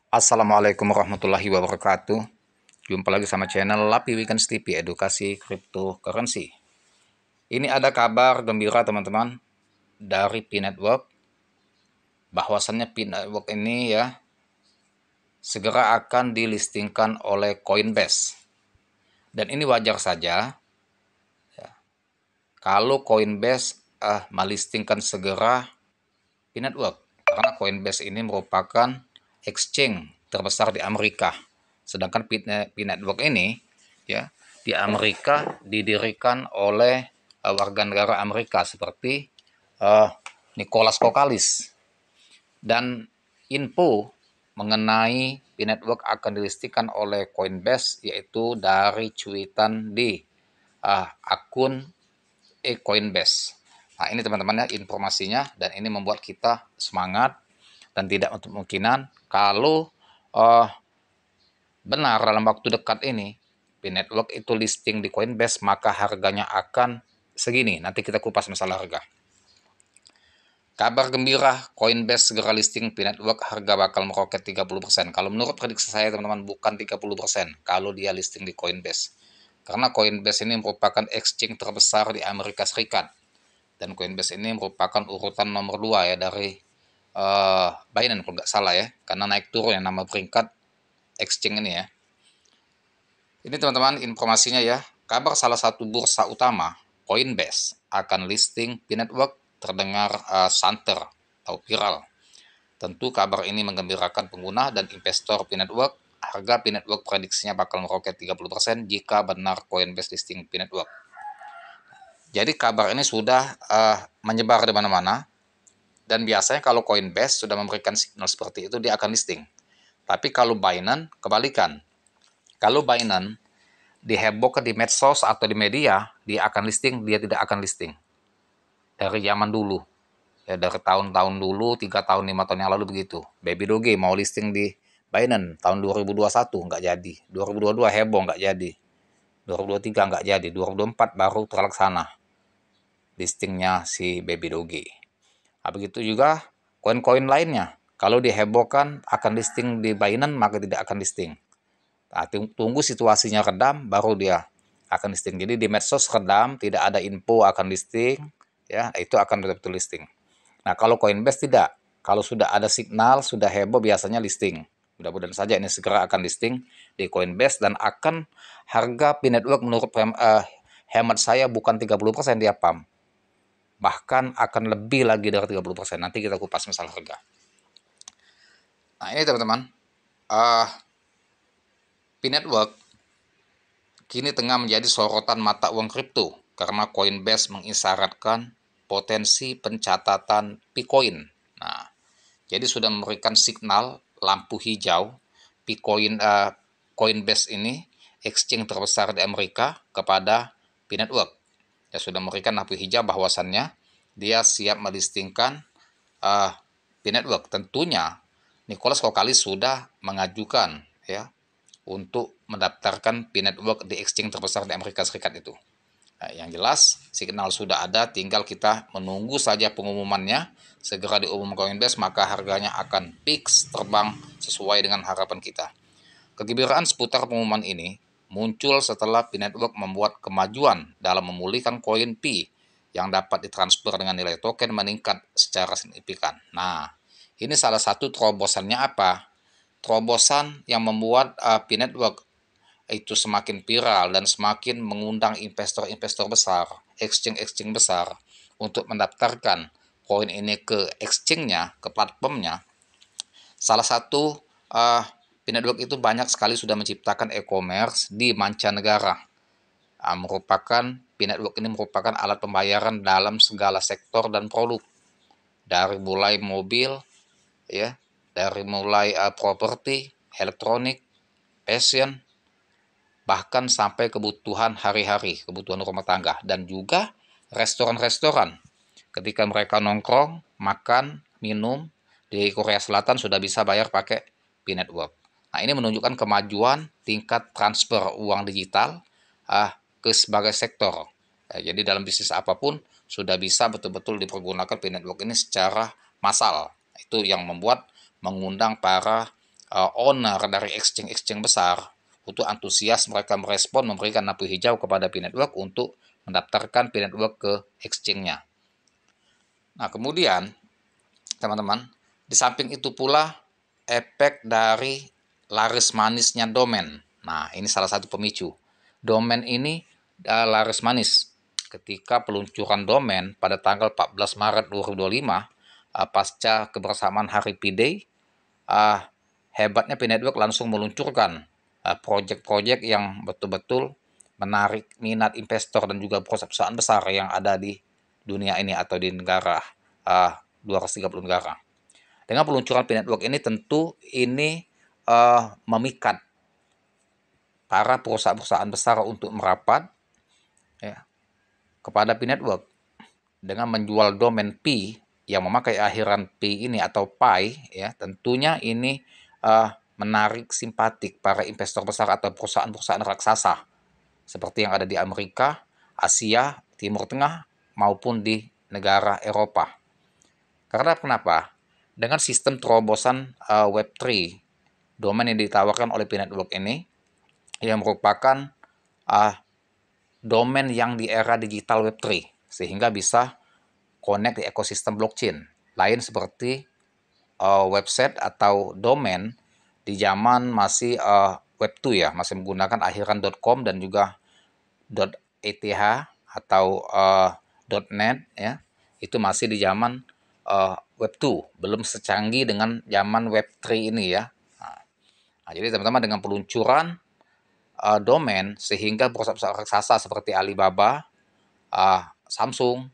Assalamualaikum warahmatullahi wabarakatuh. Jumpa lagi sama channel Lapi Weekends TV Edukasi Cryptocurrency. Ini ada kabar gembira teman-teman dari P-Network, bahwasannya P-Network ini ya segera akan dilistingkan oleh Coinbase. Dan ini wajar saja ya, kalau Coinbase melistingkan segera P-Network, karena Coinbase ini merupakan exchange terbesar di Amerika. Sedangkan P-Network ini ya di Amerika didirikan oleh warga negara Amerika seperti Nicholas Kokalis. Dan info mengenai P-Network akan dilistikan oleh Coinbase yaitu dari cuitan di akun Coinbase. Nah, ini teman-teman ya informasinya, dan ini membuat kita semangat dan tidak untuk kemungkinan kalau benar dalam waktu dekat ini P-Network itu listing di Coinbase, maka harganya akan segini. Nanti kita kupas masalah harga. Kabar gembira, Coinbase segera listing P-Network, harga bakal meroket 30%. Kalau menurut prediksi saya teman-teman, bukan 30% kalau dia listing di Coinbase. Karena Coinbase ini merupakan exchange terbesar di Amerika Serikat. Dan Coinbase ini merupakan urutan nomor 2 ya dari Binance kalau nggak salah ya. Karena naik turun ya nama peringkat exchange ini ya. Ini teman-teman informasinya ya. Kabar salah satu bursa utama, Coinbase, akan listing P-Network terdengar santer atau viral. Tentu kabar ini menggembirakan pengguna dan investor P-Network. Harga P-Network prediksinya bakal meroket 30% jika benar Coinbase listing P-Network. Jadi kabar ini sudah menyebar di mana-mana. Dan biasanya kalau Coinbase sudah memberikan signal seperti itu, dia akan listing. Tapi kalau Binance, kebalikan. Kalau Binance dihebohkan di medsos atau di media, dia akan listing, dia tidak akan listing. Dari zaman dulu. Ya, dari tahun-tahun dulu, 3 tahun, 5 tahun yang lalu begitu. Baby Doge mau listing di Binance tahun 2021, nggak jadi. 2022 heboh, nggak jadi. 2023 nggak jadi. 2024 baru terlaksana listingnya si Baby Doge. Nah, begitu juga koin-koin lainnya. Kalau dihebohkan akan listing di Binance, maka tidak akan listing. Nah, tunggu situasinya redam, baru dia akan listing. Jadi di medsos redam, tidak ada info akan listing, ya itu akan betul-betul listing. Nah, kalau Coinbase tidak. Kalau sudah ada signal, sudah heboh, biasanya listing. Mudah-mudahan saja ini segera akan listing di Coinbase, dan akan harga P-Network menurut hemat saya bukan 30% dia pump. Bahkan akan lebih lagi dari 30%. Nanti kita kupas masalah harga. Nah, ini teman-teman, P-Network kini tengah menjadi sorotan mata uang kripto karena Coinbase mengisyaratkan potensi pencatatan Bitcoin. Nah, jadi sudah memberikan signal lampu hijau Bitcoin Coinbase ini exchange terbesar di Amerika kepada P-Network. Ya sudah memberikan lampu hijau bahwasannya dia siap melistingkan P-Network. Tentunya Nicholas Kokalis sudah mengajukan ya untuk mendaftarkan P-Network di exchange terbesar di Amerika Serikat itu. Nah, yang jelas signal sudah ada, tinggal kita menunggu saja pengumumannya. Segera diumumkan Coinbase, maka harganya akan fix terbang sesuai dengan harapan kita. Kegembiraan seputar pengumuman ini muncul setelah P-Network membuat kemajuan dalam memulihkan koin P yang dapat ditransfer dengan nilai token meningkat secara signifikan. Nah, ini salah satu terobosannya apa? Terobosan yang membuat P-Network itu semakin viral dan semakin mengundang investor-investor besar, exchange-exchange besar untuk mendaftarkan koin ini ke exchange-nya, ke platformnya. Salah satu P-Network itu banyak sekali sudah menciptakan e-commerce di mancanegara. P-Network ini merupakan alat pembayaran dalam segala sektor dan produk, dari mulai mobil, ya, dari mulai properti, elektronik, fashion, bahkan sampai kebutuhan hari-hari, kebutuhan rumah tangga, dan juga restoran-restoran. Ketika mereka nongkrong, makan, minum, di Korea Selatan sudah bisa bayar pakai P-Network. Nah, ini menunjukkan kemajuan tingkat transfer uang digital ke sebagai sektor. Ya, jadi dalam bisnis apapun sudah bisa betul-betul dipergunakan P-Network ini secara massal. Itu yang membuat mengundang para owner dari exchange-exchange besar itu antusias, mereka merespon, memberikan lampu hijau kepada P-Network untuk mendaftarkan P-Network ke exchange-nya. Nah, kemudian teman-teman, di samping itu pula efek dari laris manisnya domain. Nah, ini salah satu pemicu. Domain ini laris manis. Ketika peluncuran domain pada tanggal 14 Maret 2025, pasca kebersamaan Hari P-Day, hebatnya P-Network langsung meluncurkan proyek-proyek yang betul-betul menarik minat investor dan juga perusahaan besar yang ada di dunia ini atau di negara 230 negara. Dengan peluncuran P-Network ini tentu ini memikat para perusahaan-perusahaan besar untuk merapat ya, kepada P-Network dengan menjual domain P yang memakai akhiran P ini atau Pi, ya tentunya ini menarik simpatik para investor besar atau perusahaan-perusahaan raksasa seperti yang ada di Amerika, Asia, Timur Tengah maupun di negara Eropa. Karena kenapa? Dengan sistem terobosan Web3, domain yang ditawarkan oleh P-Network ini yang merupakan domain yang di era digital Web3, sehingga bisa connect di ekosistem blockchain. Lain seperti website atau domain di zaman masih Web2 ya, masih menggunakan akhiran .com dan juga .eth atau .net ya. Itu masih di zaman Web2, belum secanggih dengan zaman Web3 ini ya. Nah, jadi teman-teman dengan peluncuran domain sehingga perusahaan raksasa seperti Alibaba, Samsung,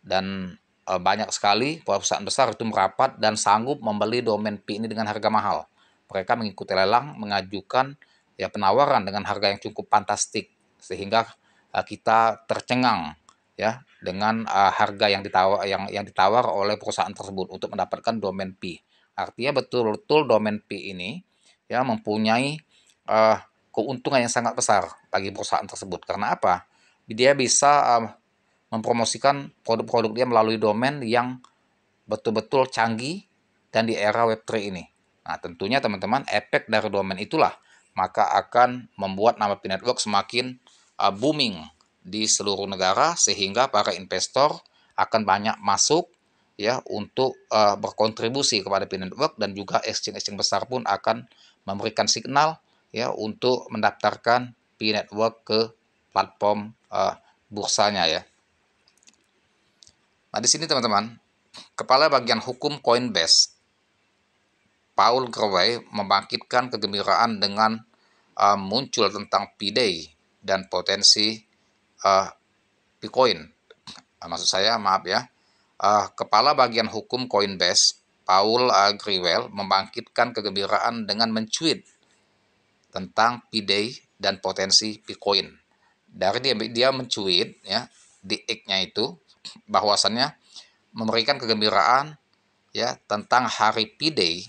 dan banyak sekali perusahaan besar itu merapat dan sanggup membeli domain P ini dengan harga mahal. Mereka mengikuti lelang, mengajukan ya penawaran dengan harga yang cukup fantastik sehingga kita tercengang ya dengan harga yang ditawar oleh perusahaan tersebut untuk mendapatkan domain P. Artinya betul-betul domain P ini ya mempunyai keuntungan yang sangat besar bagi perusahaan tersebut. Karena apa? Dia bisa mempromosikan produk-produk dia melalui domain yang betul-betul canggih dan di era Web3 ini. Nah, tentunya teman-teman, efek dari domain itulah maka akan membuat nama P-Network semakin booming di seluruh negara sehingga para investor akan banyak masuk ya untuk berkontribusi kepada P-Network dan juga exchange-exchange besar pun akan memberikan signal ya untuk mendaftarkan P-Network ke platform bursanya ya. Nah, di sini teman-teman, Kepala Bagian Hukum Coinbase, Paul Greway, membangkitkan kegembiraan dengan muncul tentang P-Day dan potensi Bitcoin. Maksud saya, maaf ya, Kepala Bagian Hukum Coinbase, Paul Greway, membangkitkan kegembiraan dengan mencuit tentang P-Day dan potensi Bitcoin. Dari dia mencuit ya di X-nya itu bahwasannya memberikan kegembiraan ya tentang hari P-Day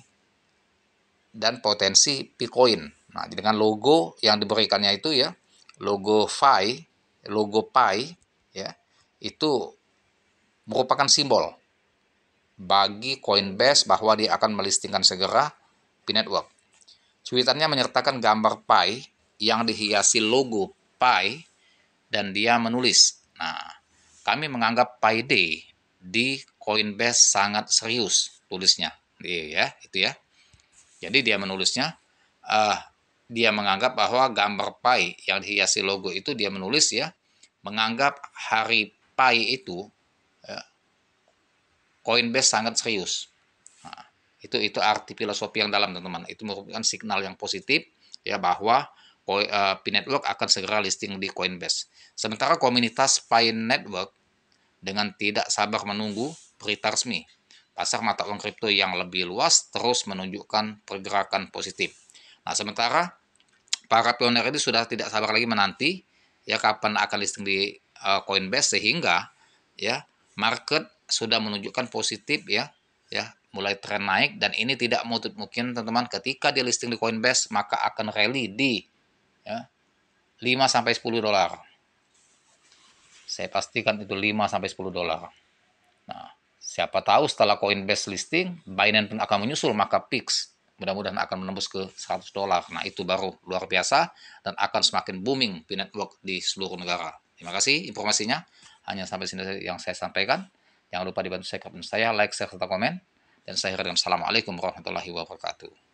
dan potensi Bitcoin. Nah, dengan logo yang diberikannya itu ya, logo Pi ya, itu merupakan simbol bagi Coinbase bahwa dia akan melistingkan segera P-Network. Cuitannya menyertakan gambar Pi yang dihiasi logo Pi dan dia menulis, nah, kami menganggap Pi Day di Coinbase sangat serius, tulisnya. Ya, itu ya. Jadi dia menulisnya, dia menganggap bahwa gambar Pi yang dihiasi logo itu dia menulis ya, menganggap hari Pi itu Coinbase sangat serius. Nah, itu arti filosofi yang dalam teman-teman. Itu merupakan signal yang positif ya bahwa P-Network akan segera listing di Coinbase. Sementara komunitas Pi Network dengan tidak sabar menunggu berita resmi. Pasar mata uang kripto yang lebih luas terus menunjukkan pergerakan positif. Nah, sementara para pioner ini sudah tidak sabar lagi menanti ya kapan akan listing di Coinbase sehingga ya market sudah menunjukkan positif ya mulai tren naik dan ini tidak mungkin teman-teman ketika dia listing di Coinbase maka akan rally di ya 5 sampai 10 dolar. Saya pastikan itu 5 sampai 10 dolar. Nah, siapa tahu setelah Coinbase listing, Binance pun akan menyusul, maka fix mudah-mudahan akan menembus ke $100. Nah, itu baru luar biasa dan akan semakin booming P-Network di seluruh negara. Terima kasih informasinya. Hanya sampai sini yang saya sampaikan. Jangan lupa dibantu subscribe saya, like, share, serta komen. Dan saya akhiri dengan Assalamualaikum warahmatullahi wabarakatuh.